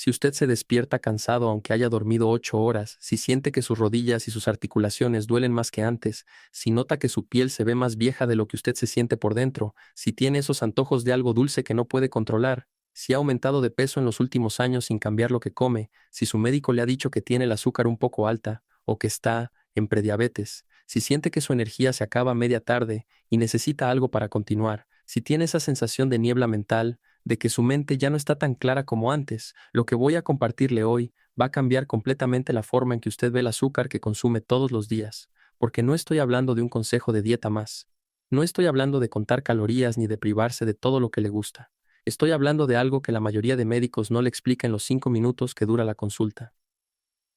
Si usted se despierta cansado aunque haya dormido 8 horas, si siente que sus rodillas y sus articulaciones duelen más que antes, si nota que su piel se ve más vieja de lo que usted se siente por dentro, si tiene esos antojos de algo dulce que no puede controlar, si ha aumentado de peso en los últimos años sin cambiar lo que come, si su médico le ha dicho que tiene el azúcar un poco alta, o que está en prediabetes, si siente que su energía se acaba a media tarde y necesita algo para continuar, si tiene esa sensación de niebla mental, de que su mente ya no está tan clara como antes, lo que voy a compartirle hoy va a cambiar completamente la forma en que usted ve el azúcar que consume todos los días, porque no estoy hablando de un consejo de dieta más. No estoy hablando de contar calorías ni de privarse de todo lo que le gusta. Estoy hablando de algo que la mayoría de médicos no le explica en los 5 minutos que dura la consulta.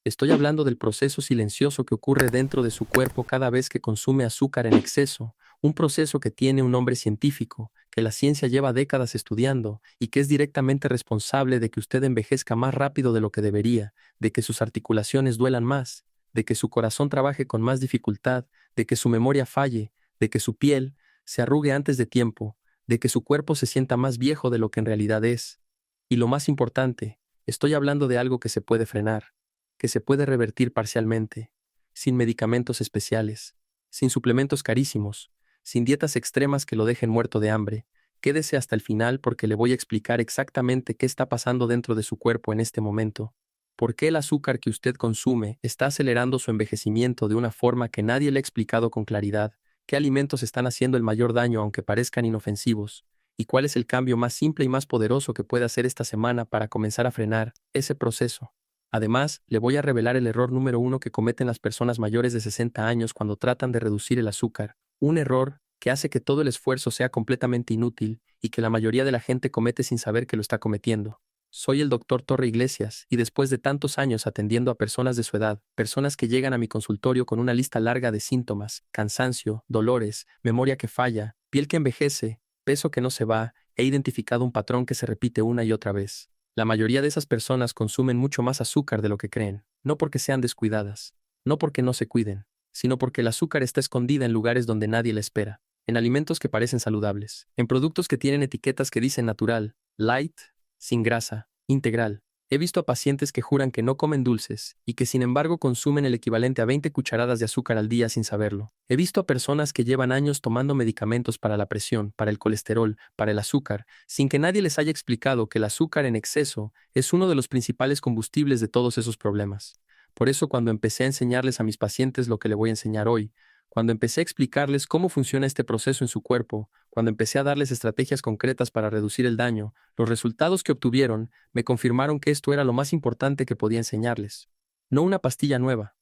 Estoy hablando del proceso silencioso que ocurre dentro de su cuerpo cada vez que consume azúcar en exceso, un proceso que tiene un nombre científico, que la ciencia lleva décadas estudiando y que es directamente responsable de que usted envejezca más rápido de lo que debería, de que sus articulaciones duelan más, de que su corazón trabaje con más dificultad, de que su memoria falle, de que su piel se arrugue antes de tiempo, de que su cuerpo se sienta más viejo de lo que en realidad es. Y lo más importante, estoy hablando de algo que se puede frenar, que se puede revertir parcialmente, sin medicamentos especiales, sin suplementos carísimos, sin dietas extremas que lo dejen muerto de hambre. Quédese hasta el final porque le voy a explicar exactamente qué está pasando dentro de su cuerpo en este momento, por qué el azúcar que usted consume está acelerando su envejecimiento de una forma que nadie le ha explicado con claridad, qué alimentos están haciendo el mayor daño aunque parezcan inofensivos, y cuál es el cambio más simple y más poderoso que puede hacer esta semana para comenzar a frenar ese proceso. Además, le voy a revelar el error número 1 que cometen las personas mayores de 60 años cuando tratan de reducir el azúcar, un error que hace que todo el esfuerzo sea completamente inútil y que la mayoría de la gente comete sin saber que lo está cometiendo. Soy el doctor Torre Iglesias y después de tantos años atendiendo a personas de su edad, personas que llegan a mi consultorio con una lista larga de síntomas, cansancio, dolores, memoria que falla, piel que envejece, peso que no se va, he identificado un patrón que se repite una y otra vez. La mayoría de esas personas consumen mucho más azúcar de lo que creen, no porque sean descuidadas, no porque no se cuiden, sino porque el azúcar está escondida en lugares donde nadie la espera, en alimentos que parecen saludables, en productos que tienen etiquetas que dicen natural, light, sin grasa, integral. He visto a pacientes que juran que no comen dulces y que sin embargo consumen el equivalente a 20 cucharadas de azúcar al día sin saberlo. He visto a personas que llevan años tomando medicamentos para la presión, para el colesterol, para el azúcar, sin que nadie les haya explicado que el azúcar en exceso es uno de los principales combustibles de todos esos problemas. Por eso cuando empecé a enseñarles a mis pacientes lo que le voy a enseñar hoy, cuando empecé a explicarles cómo funciona este proceso en su cuerpo, cuando empecé a darles estrategias concretas para reducir el daño, los resultados que obtuvieron me confirmaron que esto era lo más importante que podía enseñarles. No una pastilla nueva,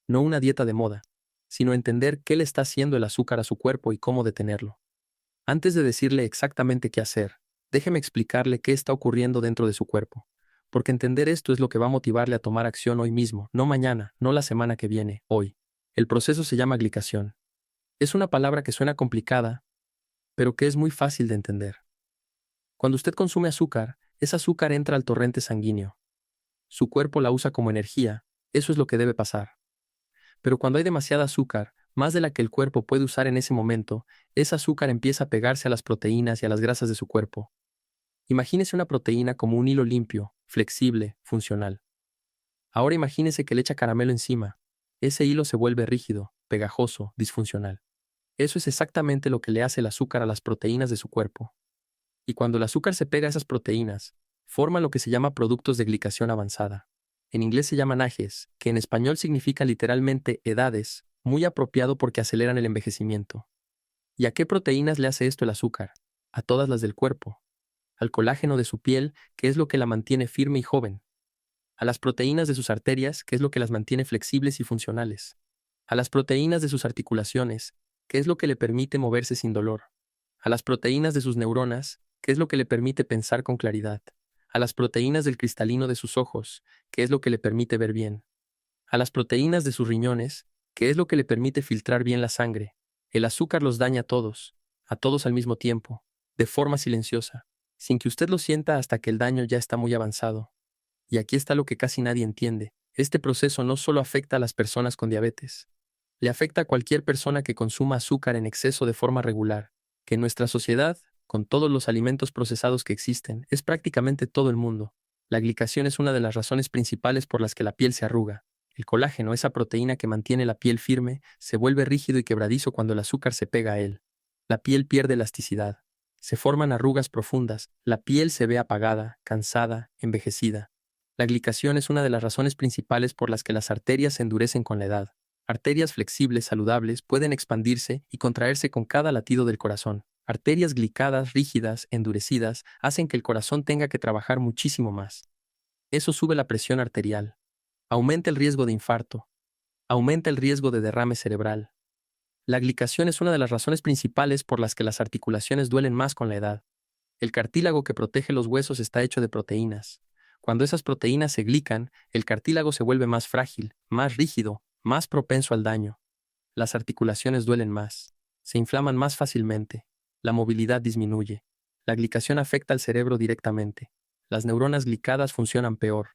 no una dieta de moda, sino entender qué le está haciendo el azúcar a su cuerpo y cómo detenerlo. Antes de decirle exactamente qué hacer, déjeme explicarle qué está ocurriendo dentro de su cuerpo, porque entender esto es lo que va a motivarle a tomar acción hoy mismo, no mañana, no la semana que viene, hoy. El proceso se llama glicación. Es una palabra que suena complicada, pero que es muy fácil de entender. Cuando usted consume azúcar, ese azúcar entra al torrente sanguíneo. Su cuerpo la usa como energía, eso es lo que debe pasar. Pero cuando hay demasiada azúcar, más de la que el cuerpo puede usar en ese momento, ese azúcar empieza a pegarse a las proteínas y a las grasas de su cuerpo. Imagínese una proteína como un hilo limpio, flexible, funcional. Ahora imagínese que le echa caramelo encima. Ese hilo se vuelve rígido, pegajoso, disfuncional. Eso es exactamente lo que le hace el azúcar a las proteínas de su cuerpo. Y cuando el azúcar se pega a esas proteínas, forma lo que se llama productos de glicación avanzada. En inglés se llaman AGEs, que en español significa literalmente edades, muy apropiado porque aceleran el envejecimiento. ¿Y a qué proteínas le hace esto el azúcar? A todas las del cuerpo. Al colágeno de su piel, que es lo que la mantiene firme y joven. A las proteínas de sus arterias, que es lo que las mantiene flexibles y funcionales. A las proteínas de sus articulaciones, que es lo que le permite moverse sin dolor. A las proteínas de sus neuronas, que es lo que le permite pensar con claridad. A las proteínas del cristalino de sus ojos, que es lo que le permite ver bien. A las proteínas de sus riñones, que es lo que le permite filtrar bien la sangre. El azúcar los daña a todos al mismo tiempo, de forma silenciosa, sin que usted lo sienta hasta que el daño ya está muy avanzado. Y aquí está lo que casi nadie entiende. Este proceso no solo afecta a las personas con diabetes. Le afecta a cualquier persona que consuma azúcar en exceso de forma regular, que en nuestra sociedad, con todos los alimentos procesados que existen, es prácticamente todo el mundo. La glicación es una de las razones principales por las que la piel se arruga. El colágeno, esa proteína que mantiene la piel firme, se vuelve rígido y quebradizo cuando el azúcar se pega a él. La piel pierde elasticidad. Se forman arrugas profundas, la piel se ve apagada, cansada, envejecida. La glicación es una de las razones principales por las que las arterias se endurecen con la edad. Arterias flexibles, saludables, pueden expandirse y contraerse con cada latido del corazón. Arterias glicadas, rígidas, endurecidas, hacen que el corazón tenga que trabajar muchísimo más. Eso sube la presión arterial, aumenta el riesgo de infarto, aumenta el riesgo de derrame cerebral. La glicación es una de las razones principales por las que las articulaciones duelen más con la edad. El cartílago que protege los huesos está hecho de proteínas. Cuando esas proteínas se glican, el cartílago se vuelve más frágil, más rígido, más propenso al daño. Las articulaciones duelen más, se inflaman más fácilmente, la movilidad disminuye. La glicación afecta al cerebro directamente. Las neuronas glicadas funcionan peor.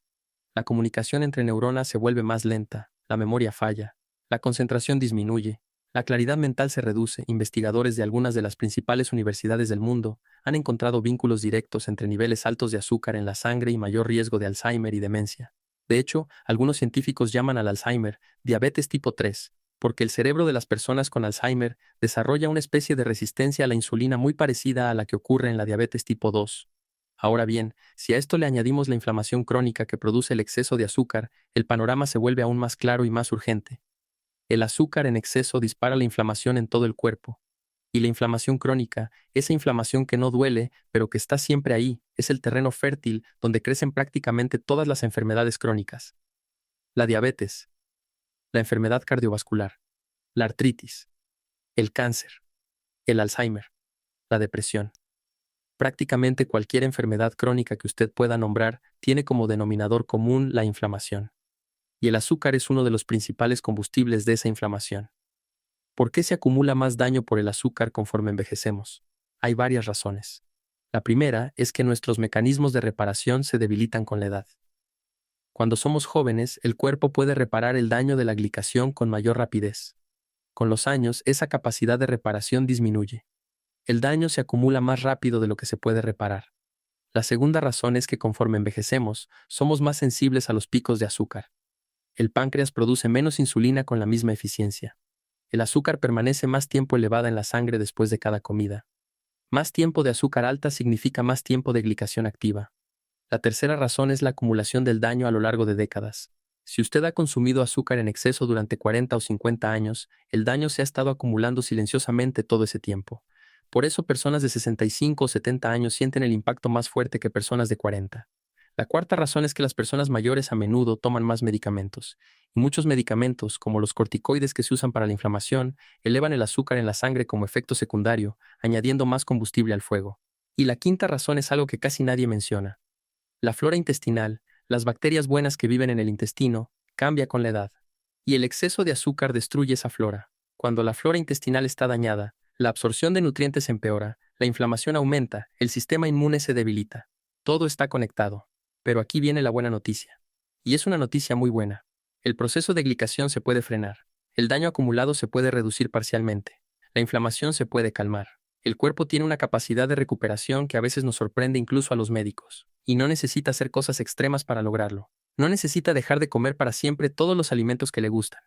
La comunicación entre neuronas se vuelve más lenta, la memoria falla, la concentración disminuye, la claridad mental se reduce. Investigadores de algunas de las principales universidades del mundo han encontrado vínculos directos entre niveles altos de azúcar en la sangre y mayor riesgo de Alzheimer y demencia. De hecho, algunos científicos llaman al Alzheimer diabetes tipo 3, porque el cerebro de las personas con Alzheimer desarrolla una especie de resistencia a la insulina muy parecida a la que ocurre en la diabetes tipo 2. Ahora bien, si a esto le añadimos la inflamación crónica que produce el exceso de azúcar, el panorama se vuelve aún más claro y más urgente. El azúcar en exceso dispara la inflamación en todo el cuerpo. Y la inflamación crónica, esa inflamación que no duele, pero que está siempre ahí, es el terreno fértil donde crecen prácticamente todas las enfermedades crónicas. La diabetes, la enfermedad cardiovascular, la artritis, el cáncer, el Alzheimer, la depresión. Prácticamente cualquier enfermedad crónica que usted pueda nombrar tiene como denominador común la inflamación. Y el azúcar es uno de los principales combustibles de esa inflamación. ¿Por qué se acumula más daño por el azúcar conforme envejecemos? Hay varias razones. La primera es que nuestros mecanismos de reparación se debilitan con la edad. Cuando somos jóvenes, el cuerpo puede reparar el daño de la glicación con mayor rapidez. Con los años, esa capacidad de reparación disminuye. El daño se acumula más rápido de lo que se puede reparar. La segunda razón es que conforme envejecemos, somos más sensibles a los picos de azúcar. El páncreas produce menos insulina con la misma eficiencia. El azúcar permanece más tiempo elevada en la sangre después de cada comida. Más tiempo de azúcar alta significa más tiempo de glicación activa. La tercera razón es la acumulación del daño a lo largo de décadas. Si usted ha consumido azúcar en exceso durante 40 o 50 años, el daño se ha estado acumulando silenciosamente todo ese tiempo. Por eso personas de 65 o 70 años sienten el impacto más fuerte que personas de 40. La cuarta razón es que las personas mayores a menudo toman más medicamentos, y muchos medicamentos, como los corticoides que se usan para la inflamación, elevan el azúcar en la sangre como efecto secundario, añadiendo más combustible al fuego. Y la quinta razón es algo que casi nadie menciona. La flora intestinal, las bacterias buenas que viven en el intestino, cambia con la edad. Y el exceso de azúcar destruye esa flora. Cuando la flora intestinal está dañada, la absorción de nutrientes empeora, la inflamación aumenta, el sistema inmune se debilita. Todo está conectado. Pero aquí viene la buena noticia. Y es una noticia muy buena. El proceso de glicación se puede frenar. El daño acumulado se puede reducir parcialmente. La inflamación se puede calmar. El cuerpo tiene una capacidad de recuperación que a veces nos sorprende incluso a los médicos. Y no necesita hacer cosas extremas para lograrlo. No necesita dejar de comer para siempre todos los alimentos que le gustan.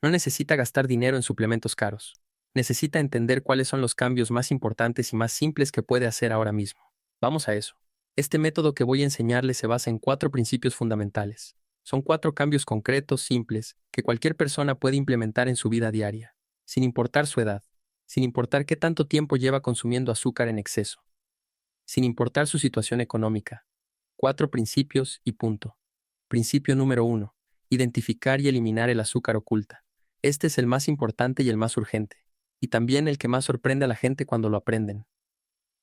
No necesita gastar dinero en suplementos caros. Necesita entender cuáles son los cambios más importantes y más simples que puede hacer ahora mismo. Vamos a eso. Este método que voy a enseñarle se basa en 4 principios fundamentales. Son 4 cambios concretos, simples, que cualquier persona puede implementar en su vida diaria, sin importar su edad, sin importar qué tanto tiempo lleva consumiendo azúcar en exceso, sin importar su situación económica. 4 principios y punto. Principio número 1. Identificar y eliminar el azúcar oculta. Este es el más importante y el más urgente, y también el que más sorprende a la gente cuando lo aprenden.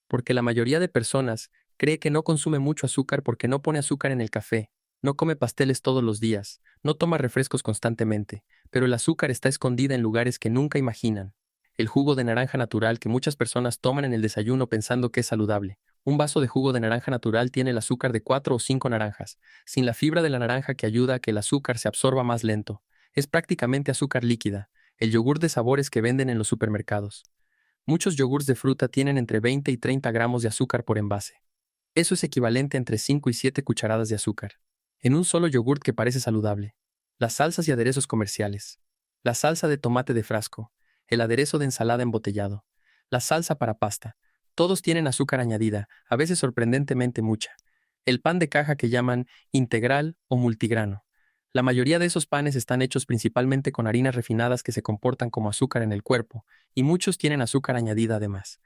Porque la mayoría de personas cree que no consume mucho azúcar porque no pone azúcar en el café, no come pasteles todos los días, no toma refrescos constantemente, pero el azúcar está escondida en lugares que nunca imaginan. El jugo de naranja natural que muchas personas toman en el desayuno pensando que es saludable. Un vaso de jugo de naranja natural tiene el azúcar de 4 o 5 naranjas, sin la fibra de la naranja que ayuda a que el azúcar se absorba más lento. Es prácticamente azúcar líquida, el yogur de sabores que venden en los supermercados. Muchos yogurts de fruta tienen entre 20 y 30 gramos de azúcar por envase. Eso es equivalente a entre 5 y 7 cucharadas de azúcar. En un solo yogurt que parece saludable. Las salsas y aderezos comerciales. La salsa de tomate de frasco. El aderezo de ensalada embotellado. La salsa para pasta. Todos tienen azúcar añadida, a veces sorprendentemente mucha. El pan de caja que llaman integral o multigrano. La mayoría de esos panes están hechos principalmente con harinas refinadas que se comportan como azúcar en el cuerpo, y muchos tienen azúcar añadida además.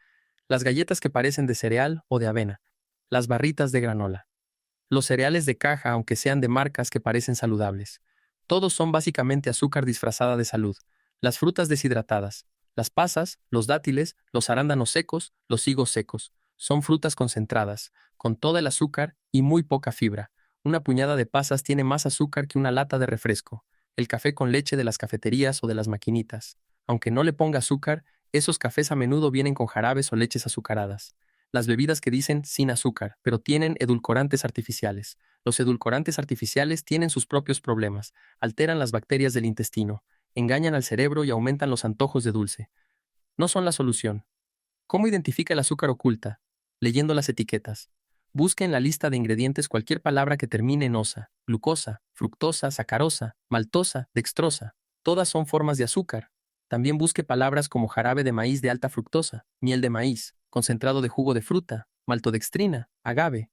Las galletas que parecen de cereal o de avena. Las barritas de granola. Los cereales de caja, aunque sean de marcas que parecen saludables. Todos son básicamente azúcar disfrazada de salud. Las frutas deshidratadas. Las pasas, los dátiles, los arándanos secos, los higos secos. Son frutas concentradas, con todo el azúcar y muy poca fibra. Una puñada de pasas tiene más azúcar que una lata de refresco. El café con leche de las cafeterías o de las maquinitas. Aunque no le ponga azúcar, esos cafés a menudo vienen con jarabes o leches azucaradas. Las bebidas que dicen sin azúcar, pero tienen edulcorantes artificiales. Los edulcorantes artificiales tienen sus propios problemas, alteran las bacterias del intestino, engañan al cerebro y aumentan los antojos de dulce. No son la solución. ¿Cómo identifica el azúcar oculta? Leyendo las etiquetas. Busque en la lista de ingredientes cualquier palabra que termine en osa, glucosa, fructosa, sacarosa, maltosa, dextrosa. Todas son formas de azúcar. También busque palabras como jarabe de maíz de alta fructosa, miel de maíz, concentrado de jugo de fruta, maltodextrina, agave.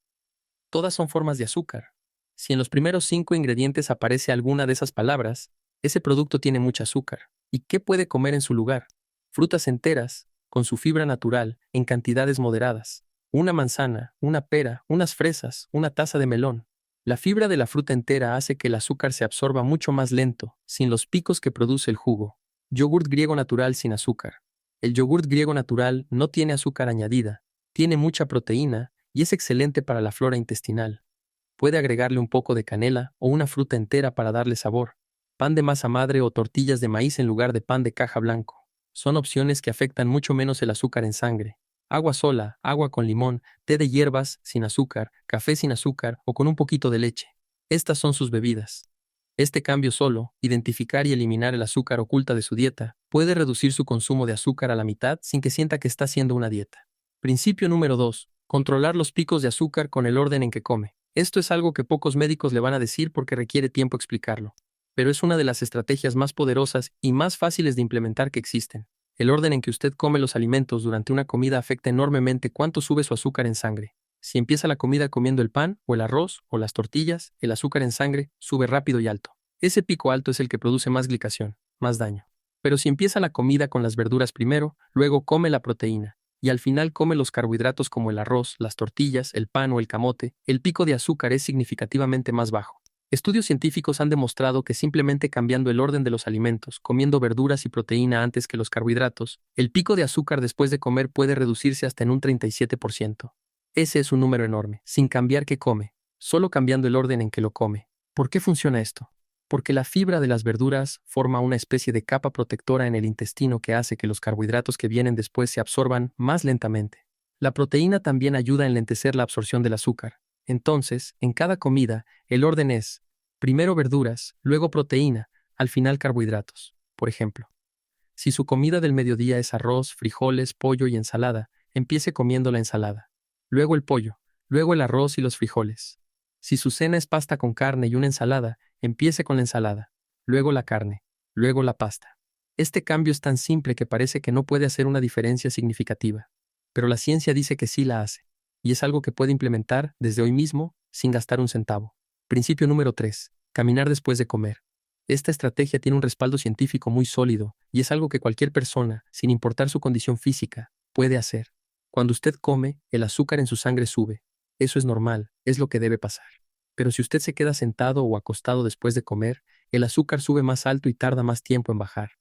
Todas son formas de azúcar. Si en los primeros 5 ingredientes aparece alguna de esas palabras, ese producto tiene mucha azúcar. ¿Y qué puede comer en su lugar? Frutas enteras, con su fibra natural, en cantidades moderadas. Una manzana, una pera, unas fresas, una taza de melón. La fibra de la fruta entera hace que el azúcar se absorba mucho más lento, sin los picos que produce el jugo. Yogurt griego natural sin azúcar. El yogurt griego natural no tiene azúcar añadida, tiene mucha proteína y es excelente para la flora intestinal. Puede agregarle un poco de canela o una fruta entera para darle sabor. Pan de masa madre o tortillas de maíz en lugar de pan de caja blanco. Son opciones que afectan mucho menos el azúcar en sangre. Agua sola, agua con limón, té de hierbas sin azúcar, café sin azúcar o con un poquito de leche. Estas son sus bebidas. Este cambio solo, identificar y eliminar el azúcar oculta de su dieta, puede reducir su consumo de azúcar a la mitad sin que sienta que está haciendo una dieta. Principio número 2. Controlar los picos de azúcar con el orden en que come. Esto es algo que pocos médicos le van a decir porque requiere tiempo explicarlo. Pero es una de las estrategias más poderosas y más fáciles de implementar que existen. El orden en que usted come los alimentos durante una comida afecta enormemente cuánto sube su azúcar en sangre. Si empieza la comida comiendo el pan, o el arroz, o las tortillas, el azúcar en sangre sube rápido y alto. Ese pico alto es el que produce más glicación, más daño. Pero si empieza la comida con las verduras primero, luego come la proteína, y al final come los carbohidratos como el arroz, las tortillas, el pan o el camote, el pico de azúcar es significativamente más bajo. Estudios científicos han demostrado que simplemente cambiando el orden de los alimentos, comiendo verduras y proteína antes que los carbohidratos, el pico de azúcar después de comer puede reducirse hasta en un 37%. Ese es un número enorme, sin cambiar qué come, solo cambiando el orden en que lo come. ¿Por qué funciona esto? Porque la fibra de las verduras forma una especie de capa protectora en el intestino que hace que los carbohidratos que vienen después se absorban más lentamente. La proteína también ayuda a enlentecer la absorción del azúcar. Entonces, en cada comida, el orden es primero verduras, luego proteína, al final carbohidratos. Por ejemplo, si su comida del mediodía es arroz, frijoles, pollo y ensalada, empiece comiendo la ensalada. Luego el pollo, luego el arroz y los frijoles. Si su cena es pasta con carne y una ensalada, empiece con la ensalada, luego la carne, luego la pasta. Este cambio es tan simple que parece que no puede hacer una diferencia significativa, pero la ciencia dice que sí la hace, y es algo que puede implementar desde hoy mismo sin gastar un centavo. Principio número 3. Caminar después de comer. Esta estrategia tiene un respaldo científico muy sólido y es algo que cualquier persona, sin importar su condición física, puede hacer. Cuando usted come, el azúcar en su sangre sube. Eso es normal, es lo que debe pasar. Pero si usted se queda sentado o acostado después de comer, el azúcar sube más alto y tarda más tiempo en bajar.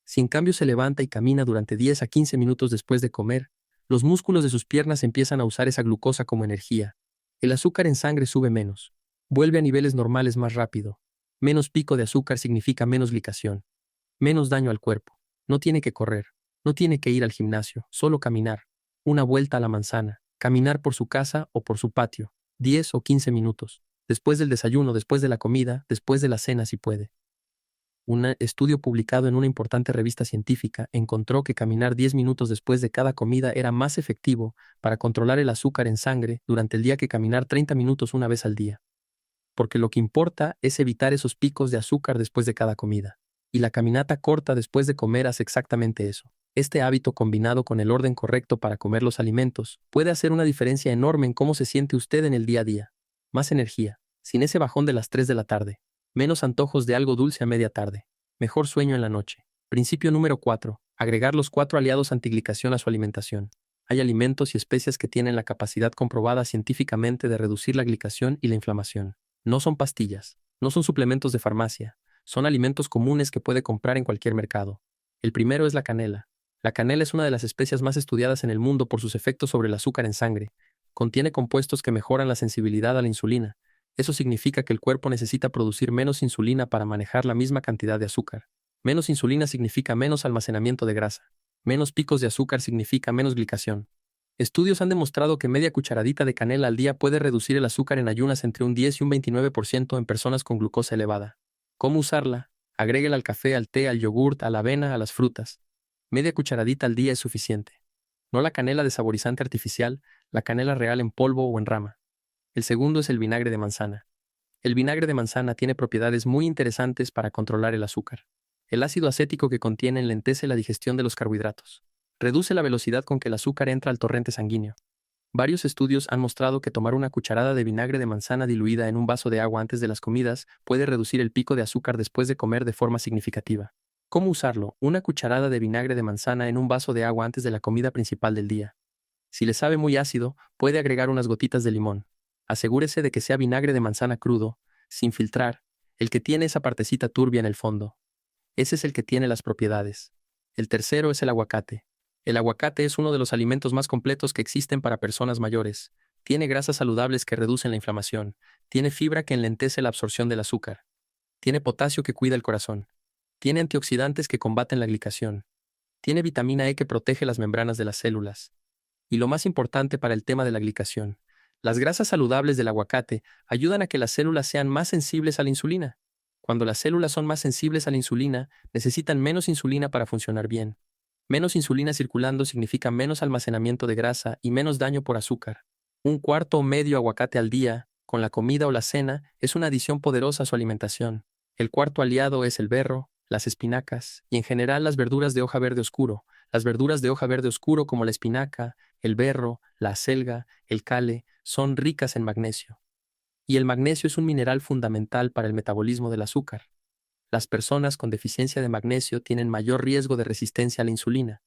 Si en cambio se levanta y camina durante 10 a 15 minutos después de comer, los músculos de sus piernas empiezan a usar esa glucosa como energía. El azúcar en sangre sube menos. Vuelve a niveles normales más rápido. Menos pico de azúcar significa menos glicación. Menos daño al cuerpo. No tiene que correr. No tiene que ir al gimnasio, solo caminar. Una vuelta a la manzana. Caminar por su casa o por su patio. 10 o 15 minutos. Después del desayuno, después de la comida, después de la cena si puede. Un estudio publicado en una importante revista científica encontró que caminar 10 minutos después de cada comida era más efectivo para controlar el azúcar en sangre durante el día que caminar 30 minutos una vez al día. Porque lo que importa es evitar esos picos de azúcar después de cada comida. Y la caminata corta después de comer hace exactamente eso. Este hábito combinado con el orden correcto para comer los alimentos puede hacer una diferencia enorme en cómo se siente usted en el día a día. Más energía, sin ese bajón de las 3 de la tarde. Menos antojos de algo dulce a media tarde. Mejor sueño en la noche. Principio número 4. Agregar los 4 aliados antiglicación a su alimentación. Hay alimentos y especias que tienen la capacidad comprobada científicamente de reducir la glicación y la inflamación. No son pastillas, no son suplementos de farmacia, son alimentos comunes que puede comprar en cualquier mercado. El primero es la canela. La canela es una de las especias más estudiadas en el mundo por sus efectos sobre el azúcar en sangre. Contiene compuestos que mejoran la sensibilidad a la insulina. Eso significa que el cuerpo necesita producir menos insulina para manejar la misma cantidad de azúcar. Menos insulina significa menos almacenamiento de grasa. Menos picos de azúcar significa menos glicación. Estudios han demostrado que media cucharadita de canela al día puede reducir el azúcar en ayunas entre un 10 y un 29% en personas con glucosa elevada. ¿Cómo usarla? Agréguela al café, al té, al yogurt, a la avena, a las frutas. Media cucharadita al día es suficiente. No la canela de saborizante artificial, la canela real en polvo o en rama. El segundo es el vinagre de manzana. El vinagre de manzana tiene propiedades muy interesantes para controlar el azúcar. El ácido acético que contiene enlentece la digestión de los carbohidratos. Reduce la velocidad con que el azúcar entra al torrente sanguíneo. Varios estudios han mostrado que tomar una cucharada de vinagre de manzana diluida en un vaso de agua antes de las comidas puede reducir el pico de azúcar después de comer de forma significativa. ¿Cómo usarlo? Una cucharada de vinagre de manzana en un vaso de agua antes de la comida principal del día. Si le sabe muy ácido, puede agregar unas gotitas de limón. Asegúrese de que sea vinagre de manzana crudo, sin filtrar, el que tiene esa partecita turbia en el fondo. Ese es el que tiene las propiedades. El tercero es el aguacate. El aguacate es uno de los alimentos más completos que existen para personas mayores. Tiene grasas saludables que reducen la inflamación. Tiene fibra que enlentece la absorción del azúcar. Tiene potasio que cuida el corazón. Tiene antioxidantes que combaten la glicación. Tiene vitamina E que protege las membranas de las células. Y lo más importante para el tema de la glicación, las grasas saludables del aguacate ayudan a que las células sean más sensibles a la insulina. Cuando las células son más sensibles a la insulina, necesitan menos insulina para funcionar bien. Menos insulina circulando significa menos almacenamiento de grasa y menos daño por azúcar. Un cuarto o medio aguacate al día, con la comida o la cena, es una adición poderosa a su alimentación. El cuarto aliado es el berro, las espinacas y en general las verduras de hoja verde oscuro. Las verduras de hoja verde oscuro como la espinaca, el berro, la acelga, el cale, son ricas en magnesio. Y el magnesio es un mineral fundamental para el metabolismo del azúcar. Las personas con deficiencia de magnesio tienen mayor riesgo de resistencia a la insulina.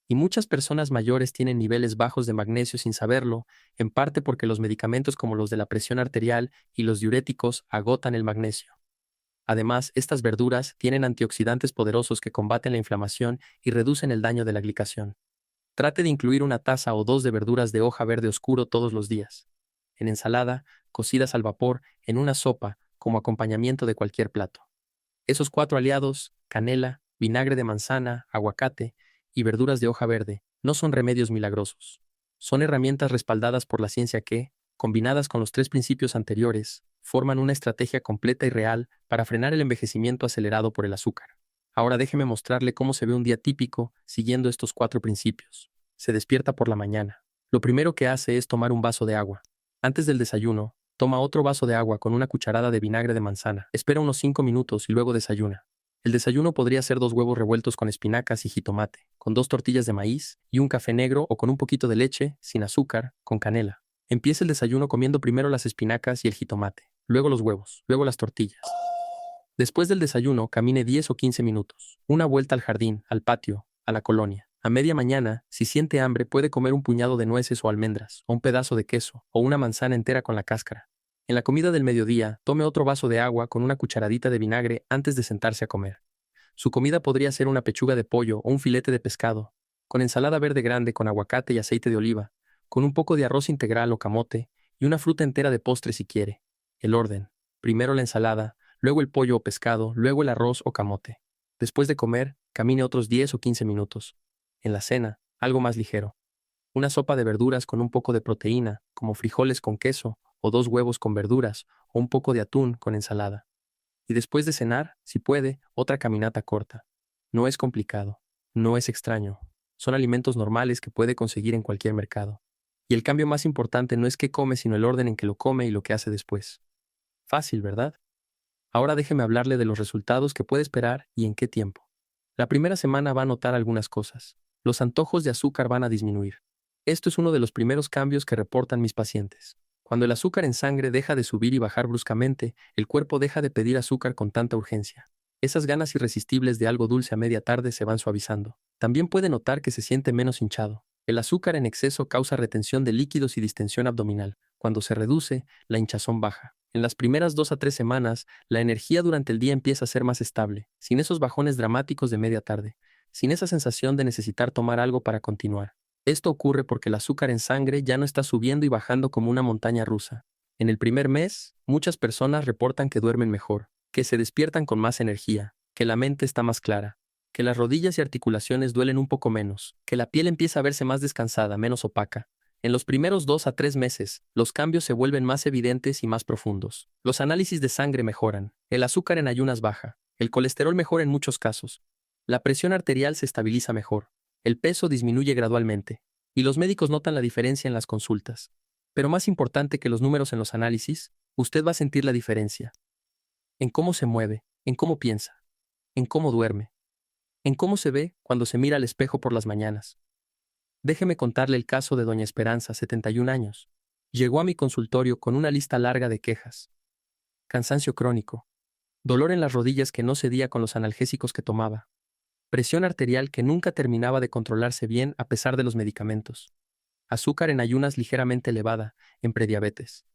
Y muchas personas mayores tienen niveles bajos de magnesio sin saberlo, en parte porque los medicamentos como los de la presión arterial y los diuréticos agotan el magnesio. Además, estas verduras tienen antioxidantes poderosos que combaten la inflamación y reducen el daño de la glicación. Trate de incluir una taza o dos de verduras de hoja verde oscuro todos los días. En ensalada, cocidas al vapor, en una sopa, como acompañamiento de cualquier plato. Esos 4 aliados, canela, vinagre de manzana, aguacate y verduras de hoja verde, no son remedios milagrosos. Son herramientas respaldadas por la ciencia que, combinadas con los 3 principios anteriores, forman una estrategia completa y real para frenar el envejecimiento acelerado por el azúcar. Ahora déjeme mostrarle cómo se ve un día típico siguiendo estos 4 principios. Se despierta por la mañana. Lo primero que hace es tomar un vaso de agua. Antes del desayuno, toma otro vaso de agua con una cucharada de vinagre de manzana. Espera unos 5 minutos y luego desayuna. El desayuno podría ser 2 huevos revueltos con espinacas y jitomate, con 2 tortillas de maíz y un café negro o con un poquito de leche, sin azúcar, con canela. Empieza el desayuno comiendo primero las espinacas y el jitomate, luego los huevos, luego las tortillas. Después del desayuno, camine 10 o 15 minutos. Una vuelta al jardín, al patio, a la colonia. A media mañana, si siente hambre, puede comer un puñado de nueces o almendras, o un pedazo de queso, o una manzana entera con la cáscara. En la comida del mediodía, tome otro vaso de agua con una cucharadita de vinagre antes de sentarse a comer. Su comida podría ser una pechuga de pollo o un filete de pescado, con ensalada verde grande con aguacate y aceite de oliva, con un poco de arroz integral o camote, y una fruta entera de postre si quiere. El orden: primero la ensalada, luego el pollo o pescado, luego el arroz o camote. Después de comer, camine otros 10 o 15 minutos. En la cena, algo más ligero. Una sopa de verduras con un poco de proteína, como frijoles con queso, o 2 huevos con verduras, o un poco de atún con ensalada. Y después de cenar, si puede, otra caminata corta. No es complicado. No es extraño. Son alimentos normales que puede conseguir en cualquier mercado. Y el cambio más importante no es qué come, sino el orden en que lo come y lo que hace después. Fácil, ¿verdad? Ahora déjeme hablarle de los resultados que puede esperar y en qué tiempo. La primera semana va a notar algunas cosas. Los antojos de azúcar van a disminuir. Esto es uno de los primeros cambios que reportan mis pacientes. Cuando el azúcar en sangre deja de subir y bajar bruscamente, el cuerpo deja de pedir azúcar con tanta urgencia. Esas ganas irresistibles de algo dulce a media tarde se van suavizando. También puede notar que se siente menos hinchado. El azúcar en exceso causa retención de líquidos y distensión abdominal. Cuando se reduce, la hinchazón baja. En las primeras 2 a 3 semanas, la energía durante el día empieza a ser más estable, sin esos bajones dramáticos de media tarde, sin esa sensación de necesitar tomar algo para continuar. Esto ocurre porque el azúcar en sangre ya no está subiendo y bajando como una montaña rusa. En el primer mes, muchas personas reportan que duermen mejor, que se despiertan con más energía, que la mente está más clara, que las rodillas y articulaciones duelen un poco menos, que la piel empieza a verse más descansada, menos opaca. En los primeros 2 a 3 meses, los cambios se vuelven más evidentes y más profundos. Los análisis de sangre mejoran, el azúcar en ayunas baja, el colesterol mejora en muchos casos, la presión arterial se estabiliza mejor, el peso disminuye gradualmente, y los médicos notan la diferencia en las consultas. Pero más importante que los números en los análisis, usted va a sentir la diferencia. En cómo se mueve, en cómo piensa, en cómo duerme, en cómo se ve cuando se mira al espejo por las mañanas. Déjeme contarle el caso de doña Esperanza, 71 años. Llegó a mi consultorio con una lista larga de quejas. Cansancio crónico. Dolor en las rodillas que no cedía con los analgésicos que tomaba. Presión arterial que nunca terminaba de controlarse bien a pesar de los medicamentos. Azúcar en ayunas ligeramente elevada, en prediabetes.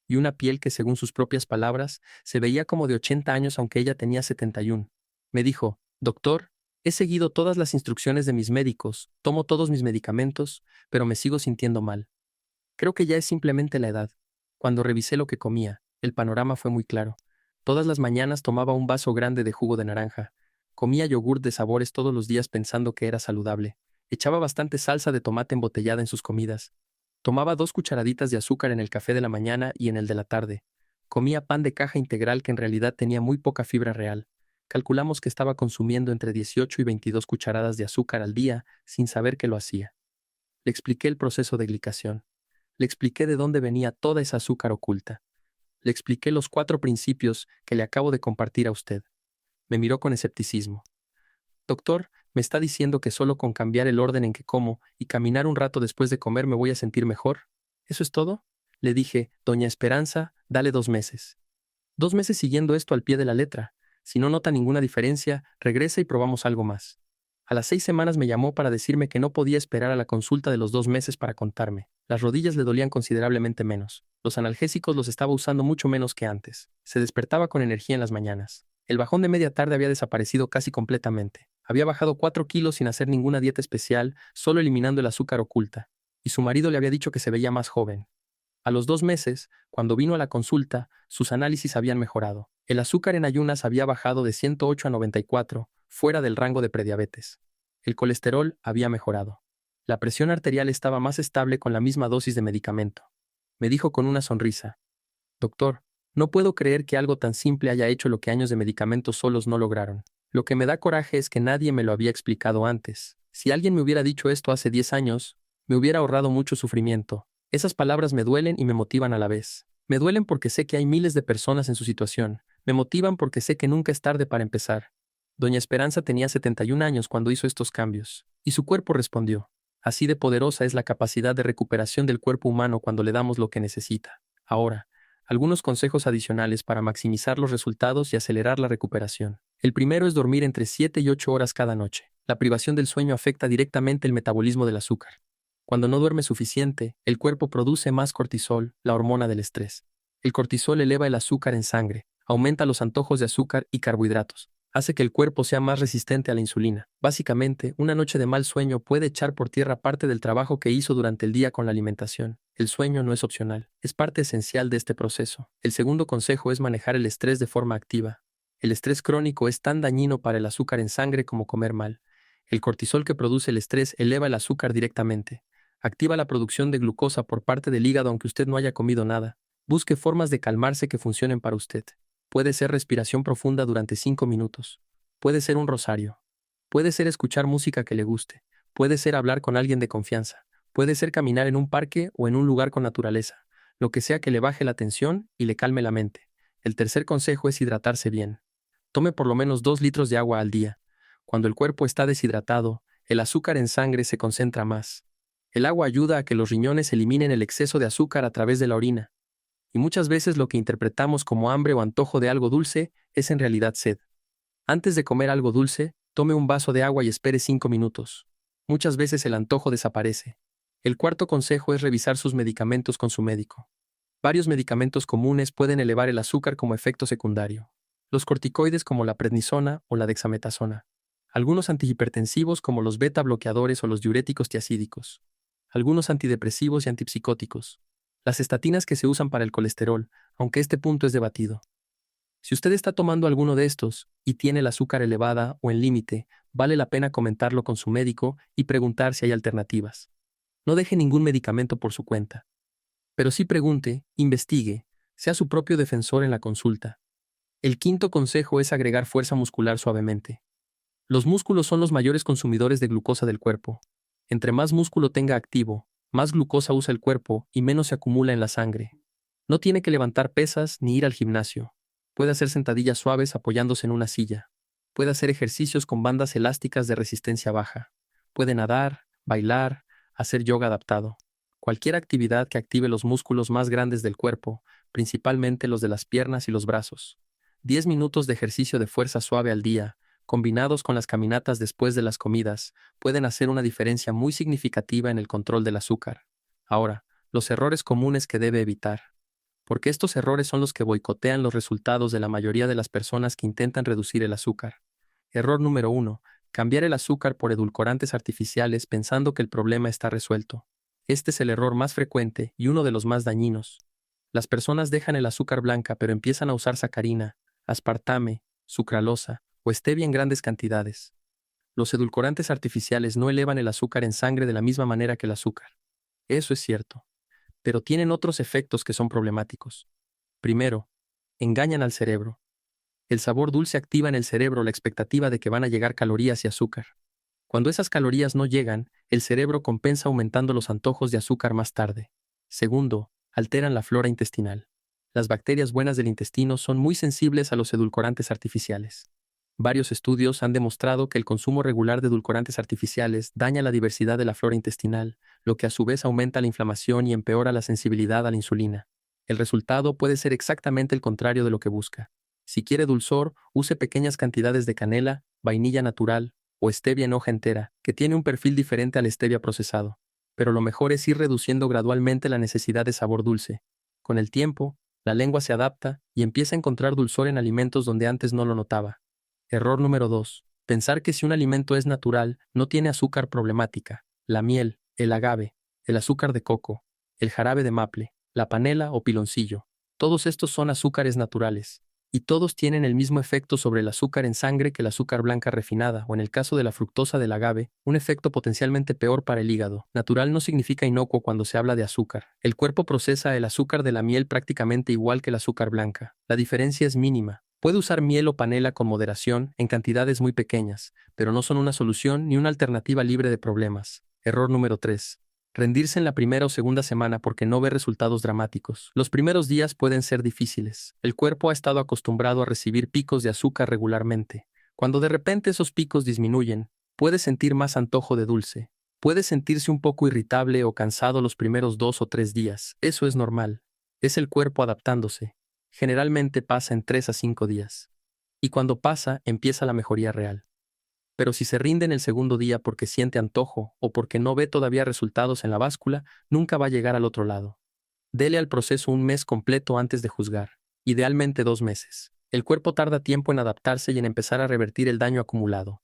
Y una piel que, según sus propias palabras, se veía como de 80 años aunque ella tenía 71. Me dijo, doctor, he seguido todas las instrucciones de mis médicos, tomo todos mis medicamentos, pero me sigo sintiendo mal. Creo que ya es simplemente la edad. Cuando revisé lo que comía, el panorama fue muy claro. Todas las mañanas tomaba un vaso grande de jugo de naranja. Comía yogur de sabores todos los días pensando que era saludable. Echaba bastante salsa de tomate embotellada en sus comidas. Tomaba 2 cucharaditas de azúcar en el café de la mañana y en el de la tarde. Comía pan de caja integral que en realidad tenía muy poca fibra real. Calculamos que estaba consumiendo entre 18 y 22 cucharadas de azúcar al día sin saber que lo hacía. Le expliqué el proceso de glicación. Le expliqué de dónde venía toda esa azúcar oculta. Le expliqué los 4 principios que le acabo de compartir a usted. Me miró con escepticismo. Doctor, ¿me está diciendo que solo con cambiar el orden en que como y caminar un rato después de comer me voy a sentir mejor? ¿Eso es todo? Le dije, doña Esperanza, dale 2 meses. 2 meses siguiendo esto al pie de la letra. Si no nota ninguna diferencia, regresa y probamos algo más. A las 6 semanas me llamó para decirme que no podía esperar a la consulta de los 2 meses para contarme. Las rodillas le dolían considerablemente menos. Los analgésicos los estaba usando mucho menos que antes. Se despertaba con energía en las mañanas. El bajón de media tarde había desaparecido casi completamente. Había bajado 4 kilos sin hacer ninguna dieta especial, solo eliminando el azúcar oculta. Y su marido le había dicho que se veía más joven. A los 2 meses, cuando vino a la consulta, sus análisis habían mejorado. El azúcar en ayunas había bajado de 108 a 94, fuera del rango de prediabetes. El colesterol había mejorado. La presión arterial estaba más estable con la misma dosis de medicamento. Me dijo con una sonrisa, doctor, no puedo creer que algo tan simple haya hecho lo que años de medicamentos solos no lograron. Lo que me da coraje es que nadie me lo había explicado antes. Si alguien me hubiera dicho esto hace 10 años, me hubiera ahorrado mucho sufrimiento. Esas palabras me duelen y me motivan a la vez. Me duelen porque sé que hay miles de personas en su situación. Me motivan porque sé que nunca es tarde para empezar. Doña Esperanza tenía 71 años cuando hizo estos cambios, y su cuerpo respondió. Así de poderosa es la capacidad de recuperación del cuerpo humano cuando le damos lo que necesita. Ahora, algunos consejos adicionales para maximizar los resultados y acelerar la recuperación. El primero es dormir entre 7 y 8 horas cada noche. La privación del sueño afecta directamente el metabolismo del azúcar. Cuando no duerme suficiente, el cuerpo produce más cortisol, la hormona del estrés. El cortisol eleva el azúcar en sangre, aumenta los antojos de azúcar y carbohidratos, hace que el cuerpo sea más resistente a la insulina. Básicamente, una noche de mal sueño puede echar por tierra parte del trabajo que hizo durante el día con la alimentación. El sueño no es opcional, es parte esencial de este proceso. El segundo consejo es manejar el estrés de forma activa. El estrés crónico es tan dañino para el azúcar en sangre como comer mal. El cortisol que produce el estrés eleva el azúcar directamente. Activa la producción de glucosa por parte del hígado aunque usted no haya comido nada. Busque formas de calmarse que funcionen para usted. Puede ser respiración profunda durante 5 minutos. Puede ser un rosario. Puede ser escuchar música que le guste. Puede ser hablar con alguien de confianza. Puede ser caminar en un parque o en un lugar con naturaleza. Lo que sea que le baje la tensión y le calme la mente. El tercer consejo es hidratarse bien. Tome por lo menos 2 litros de agua al día. Cuando el cuerpo está deshidratado, el azúcar en sangre se concentra más. El agua ayuda a que los riñones eliminen el exceso de azúcar a través de la orina. Y muchas veces lo que interpretamos como hambre o antojo de algo dulce es en realidad sed. Antes de comer algo dulce, tome un vaso de agua y espere 5 minutos. Muchas veces el antojo desaparece. El cuarto consejo es revisar sus medicamentos con su médico. Varios medicamentos comunes pueden elevar el azúcar como efecto secundario. Los corticoides como la prednisona o la dexametasona. Algunos antihipertensivos como los beta bloqueadores o los diuréticos tiacídicos. Algunos antidepresivos y antipsicóticos. Las estatinas que se usan para el colesterol, aunque este punto es debatido. Si usted está tomando alguno de estos y tiene el azúcar elevada o en límite, vale la pena comentarlo con su médico y preguntar si hay alternativas. No deje ningún medicamento por su cuenta. Pero sí pregunte, investigue, sea su propio defensor en la consulta. El quinto consejo es agregar fuerza muscular suavemente. Los músculos son los mayores consumidores de glucosa del cuerpo. Entre más músculo tenga activo, más glucosa usa el cuerpo y menos se acumula en la sangre. No tiene que levantar pesas ni ir al gimnasio. Puede hacer sentadillas suaves apoyándose en una silla. Puede hacer ejercicios con bandas elásticas de resistencia baja. Puede nadar, bailar, hacer yoga adaptado. Cualquier actividad que active los músculos más grandes del cuerpo, principalmente los de las piernas y los brazos. 10 minutos de ejercicio de fuerza suave al día, combinados con las caminatas después de las comidas, pueden hacer una diferencia muy significativa en el control del azúcar. Ahora, los errores comunes que debe evitar. Porque estos errores son los que boicotean los resultados de la mayoría de las personas que intentan reducir el azúcar. Error número 1. Cambiar el azúcar por edulcorantes artificiales pensando que el problema está resuelto. Este es el error más frecuente y uno de los más dañinos. Las personas dejan el azúcar blanca pero empiezan a usar sacarina, aspartame, sucralosa o stevia en grandes cantidades. Los edulcorantes artificiales no elevan el azúcar en sangre de la misma manera que el azúcar. Eso es cierto. Pero tienen otros efectos que son problemáticos. Primero, engañan al cerebro. El sabor dulce activa en el cerebro la expectativa de que van a llegar calorías y azúcar. Cuando esas calorías no llegan, el cerebro compensa aumentando los antojos de azúcar más tarde. Segundo, alteran la flora intestinal. Las bacterias buenas del intestino son muy sensibles a los edulcorantes artificiales. Varios estudios han demostrado que el consumo regular de edulcorantes artificiales daña la diversidad de la flora intestinal, lo que a su vez aumenta la inflamación y empeora la sensibilidad a la insulina. El resultado puede ser exactamente el contrario de lo que busca. Si quiere dulzor, use pequeñas cantidades de canela, vainilla natural o stevia en hoja entera, que tiene un perfil diferente al stevia procesado. Pero lo mejor es ir reduciendo gradualmente la necesidad de sabor dulce. Con el tiempo, la lengua se adapta y empieza a encontrar dulzor en alimentos donde antes no lo notaba. Error número 2. Pensar que si un alimento es natural, no tiene azúcar problemática. La miel, el agave, el azúcar de coco, el jarabe de maple, la panela o piloncillo. Todos estos son azúcares naturales. Y todos tienen el mismo efecto sobre el azúcar en sangre que el azúcar blanca refinada, o en el caso de la fructosa del agave, un efecto potencialmente peor para el hígado. Natural no significa inocuo cuando se habla de azúcar. El cuerpo procesa el azúcar de la miel prácticamente igual que el azúcar blanca. La diferencia es mínima. Puede usar miel o panela con moderación, en cantidades muy pequeñas, pero no son una solución ni una alternativa libre de problemas. Error número 3. Rendirse en la primera o segunda semana porque no ve resultados dramáticos. Los primeros días pueden ser difíciles. El cuerpo ha estado acostumbrado a recibir picos de azúcar regularmente. Cuando de repente esos picos disminuyen, puede sentir más antojo de dulce. Puede sentirse un poco irritable o cansado los primeros 2 o 3 días. Eso es normal. Es el cuerpo adaptándose. Generalmente pasa en 3 a 5 días. Y cuando pasa, empieza la mejoría real. Pero si se rinde en el segundo día porque siente antojo o porque no ve todavía resultados en la báscula, nunca va a llegar al otro lado. Dele al proceso un mes completo antes de juzgar, idealmente 2 meses. El cuerpo tarda tiempo en adaptarse y en empezar a revertir el daño acumulado.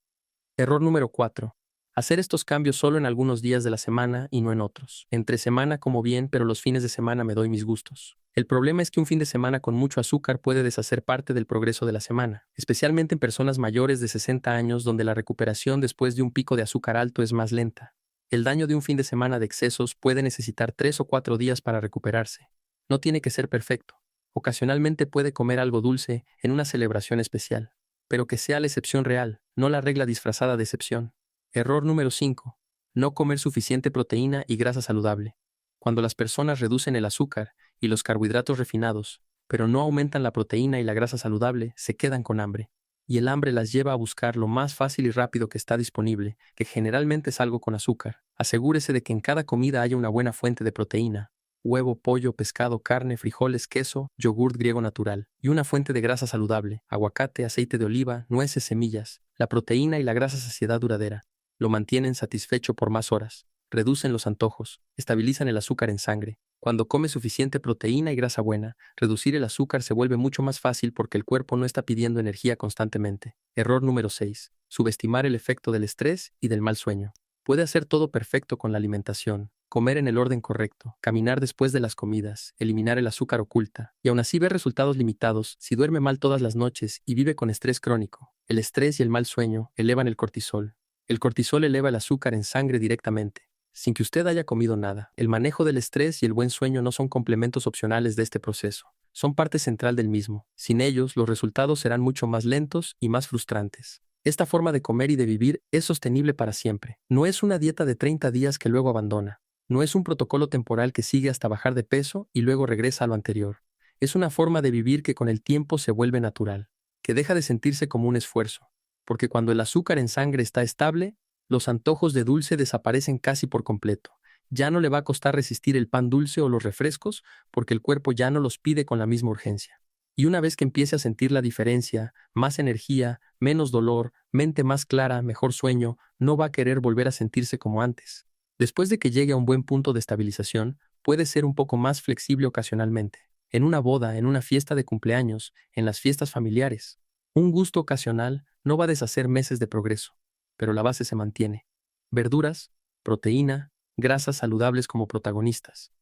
Error número 4. Hacer estos cambios solo en algunos días de la semana y no en otros. Entre semana como bien, pero los fines de semana me doy mis gustos. El problema es que un fin de semana con mucho azúcar puede deshacer parte del progreso de la semana, especialmente en personas mayores de 60 años donde la recuperación después de un pico de azúcar alto es más lenta. El daño de un fin de semana de excesos puede necesitar 3 o 4 días para recuperarse. No tiene que ser perfecto. Ocasionalmente puede comer algo dulce en una celebración especial, pero que sea la excepción real, no la regla disfrazada de excepción. Error número 5. No comer suficiente proteína y grasa saludable. Cuando las personas reducen el azúcar y los carbohidratos refinados, pero no aumentan la proteína y la grasa saludable, se quedan con hambre. Y el hambre las lleva a buscar lo más fácil y rápido que está disponible, que generalmente es algo con azúcar. Asegúrese de que en cada comida haya una buena fuente de proteína: huevo, pollo, pescado, carne, frijoles, queso, yogurt griego natural, y una fuente de grasa saludable: aguacate, aceite de oliva, nueces, semillas. La proteína y la grasa saciedad duradera. Lo mantienen satisfecho por más horas. Reducen los antojos, estabilizan el azúcar en sangre. Cuando come suficiente proteína y grasa buena, reducir el azúcar se vuelve mucho más fácil porque el cuerpo no está pidiendo energía constantemente. Error número 6. Subestimar el efecto del estrés y del mal sueño. Puede hacer todo perfecto con la alimentación, comer en el orden correcto, caminar después de las comidas, eliminar el azúcar oculta, y aún así ver resultados limitados si duerme mal todas las noches y vive con estrés crónico. El estrés y el mal sueño elevan el cortisol. El cortisol eleva el azúcar en sangre directamente, sin que usted haya comido nada. El manejo del estrés y el buen sueño no son complementos opcionales de este proceso, son parte central del mismo. Sin ellos, los resultados serán mucho más lentos y más frustrantes. Esta forma de comer y de vivir es sostenible para siempre. No es una dieta de 30 días que luego abandona. No es un protocolo temporal que sigue hasta bajar de peso y luego regresa a lo anterior. Es una forma de vivir que con el tiempo se vuelve natural, que deja de sentirse como un esfuerzo. Porque cuando el azúcar en sangre está estable, los antojos de dulce desaparecen casi por completo. Ya no le va a costar resistir el pan dulce o los refrescos porque el cuerpo ya no los pide con la misma urgencia. Y una vez que empiece a sentir la diferencia, más energía, menos dolor, mente más clara, mejor sueño, no va a querer volver a sentirse como antes. Después de que llegue a un buen punto de estabilización, puede ser un poco más flexible ocasionalmente. En una boda, en una fiesta de cumpleaños, en las fiestas familiares. Un gusto ocasional no va a deshacer meses de progreso, pero la base se mantiene. Verduras, proteína, grasas saludables como protagonistas.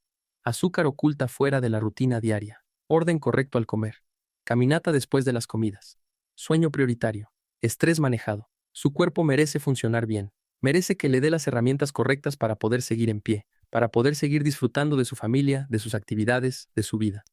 Azúcar oculta fuera de la rutina diaria. Orden correcto al comer. Caminata después de las comidas. Sueño prioritario. Estrés manejado. Su cuerpo merece funcionar bien. Merece que le dé las herramientas correctas para poder seguir en pie, para poder seguir disfrutando de su familia, de sus actividades, de su vida.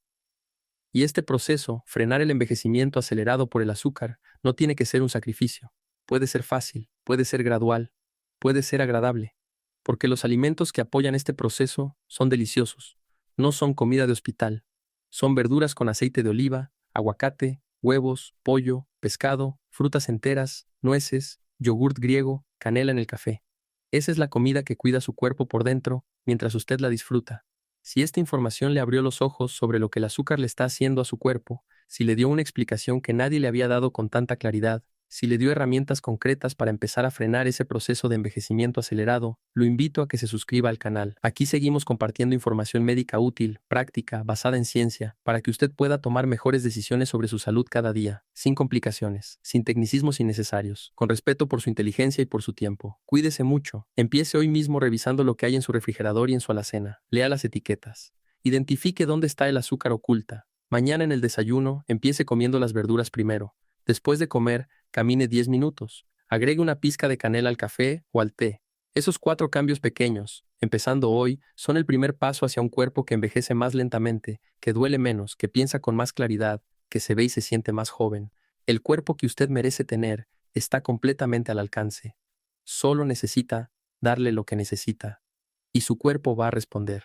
Y este proceso, frenar el envejecimiento acelerado por el azúcar, no tiene que ser un sacrificio. Puede ser fácil, puede ser gradual, puede ser agradable, porque los alimentos que apoyan este proceso son deliciosos. No son comida de hospital. Son verduras con aceite de oliva, aguacate, huevos, pollo, pescado, frutas enteras, nueces, yogurt griego, canela en el café. Esa es la comida que cuida su cuerpo por dentro mientras usted la disfruta. Si esta información le abrió los ojos sobre lo que el azúcar le está haciendo a su cuerpo, si le dio una explicación que nadie le había dado con tanta claridad, si le dio herramientas concretas para empezar a frenar ese proceso de envejecimiento acelerado, lo invito a que se suscriba al canal. Aquí seguimos compartiendo información médica útil, práctica, basada en ciencia, para que usted pueda tomar mejores decisiones sobre su salud cada día, sin complicaciones, sin tecnicismos innecesarios, con respeto por su inteligencia y por su tiempo. Cuídese mucho. Empiece hoy mismo revisando lo que hay en su refrigerador y en su alacena. Lea las etiquetas. Identifique dónde está el azúcar oculta. Mañana en el desayuno, empiece comiendo las verduras primero. Después de comer, camine 10 minutos. Agregue una pizca de canela al café o al té. Esos 4 cambios pequeños, empezando hoy, son el primer paso hacia un cuerpo que envejece más lentamente, que duele menos, que piensa con más claridad, que se ve y se siente más joven. El cuerpo que usted merece tener está completamente al alcance. Solo necesita darle lo que necesita, y su cuerpo va a responder.